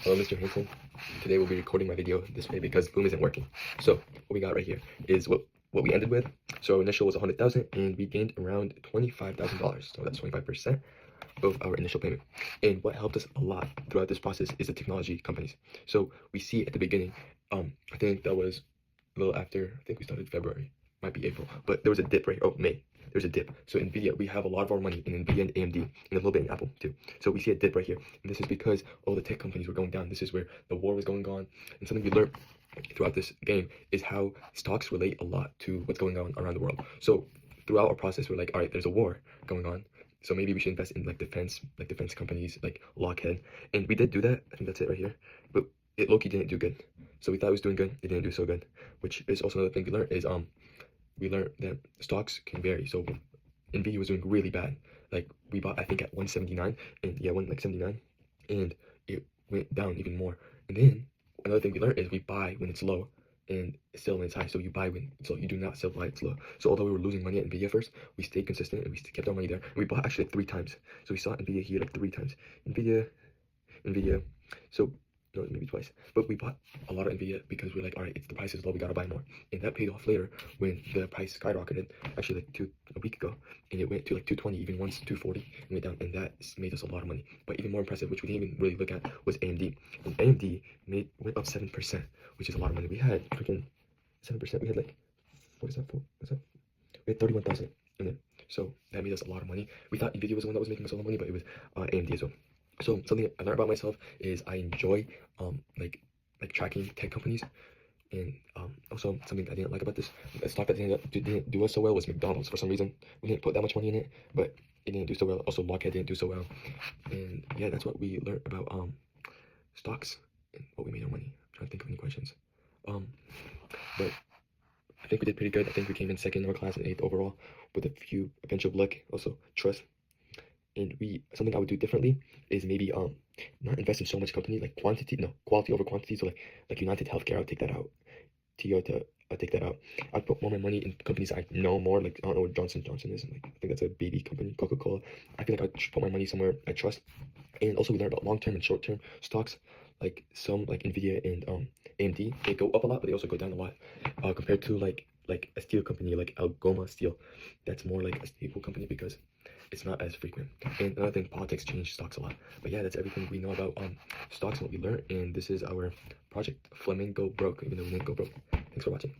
Hello, Mr. Hanson. Today we'll be recording my video this way because Loom isn't working. So what we got right here is what we ended with. So our initial was 100,000 and we gained around $25,000. So that's 25% of our initial payment. And what helped us a lot throughout this process is the technology companies. So we see at the beginning, I think that was a little after, I think we started February, might be April, but there was a dip right, May. There's a dip. So NVIDIA, we have a lot of our money in NVIDIA and AMD, and a little bit in Apple too. So we see a dip right here. And this is because all the tech companies were going down. This is where the war was going on. And something we learned throughout this game is how stocks relate a lot to what's going on around the world. So throughout our process, we're like, all right, there's a war going on. So maybe we should invest in like defense companies like Lockheed. And we did do that. I think that's it right here. But it low-key didn't do good. So we thought it was doing good. It didn't do so good. Which is also another thing we learned is we learned that stocks can vary. So NVIDIA was doing really bad. Like we bought, I think at 179, and yeah, went like 79, and it went down even more. And then another thing we learned is we buy when it's low and sell when it's high. So you buy when it's low, you do not sell when it's low. So although we were losing money at NVIDIA first, we stayed consistent and we kept our money there. And we bought actually like 3 times. So we saw NVIDIA here like 3 times. NVIDIA. So no, maybe twice. But we bought a lot of NVIDIA because we're like, all right, it's the price is low, we gotta buy more. And that paid off later when the price skyrocketed, actually like a week ago, and it went to like 220, even once 240, and went down, and that made us a lot of money. But even more impressive, which we didn't even really look at, was AMD. And AMD went up 7%, which is a lot of money. We had freaking 7%. We had like, what is that for? What's that? We had 31,000 in it. So that made us a lot of money. We thought NVIDIA was the one that was making us all the money, but it was AMD as well. So something I learned about myself is I enjoy like tracking tech companies, and also something I didn't like about this a stock that didn't do us so well was McDonald's. For some reason we didn't put that much money in it, but it didn't do so well. Also Lockheed didn't do so well, and yeah, that's what we learned about stocks and what we made our money. I'm trying to think of any questions, but I think we did pretty good. I think we came in second in our class and 8th overall with a few eventual luck, also trust. And something I would do differently is maybe not invest in so much company, like quality over quantity. So like United Healthcare, I'll take that out. Toyota, I'll take that out. I'd put more of my money in companies I know more, like I don't know what Johnson Johnson is. Like, I think that's a baby company, Coca-Cola. I feel like I should put my money somewhere I trust. And also we learned about long-term and short-term stocks, like some like NVIDIA and AMD. They go up a lot, but they also go down a lot compared to like a steel company like Algoma Steel. That's more like a stable company because it's not as frequent. And another thing, politics change stocks a lot. But yeah, that's everything we know about stocks and what we learned. And this is our project, Flamingo Broke, even though we didn't go broke. Thanks for watching.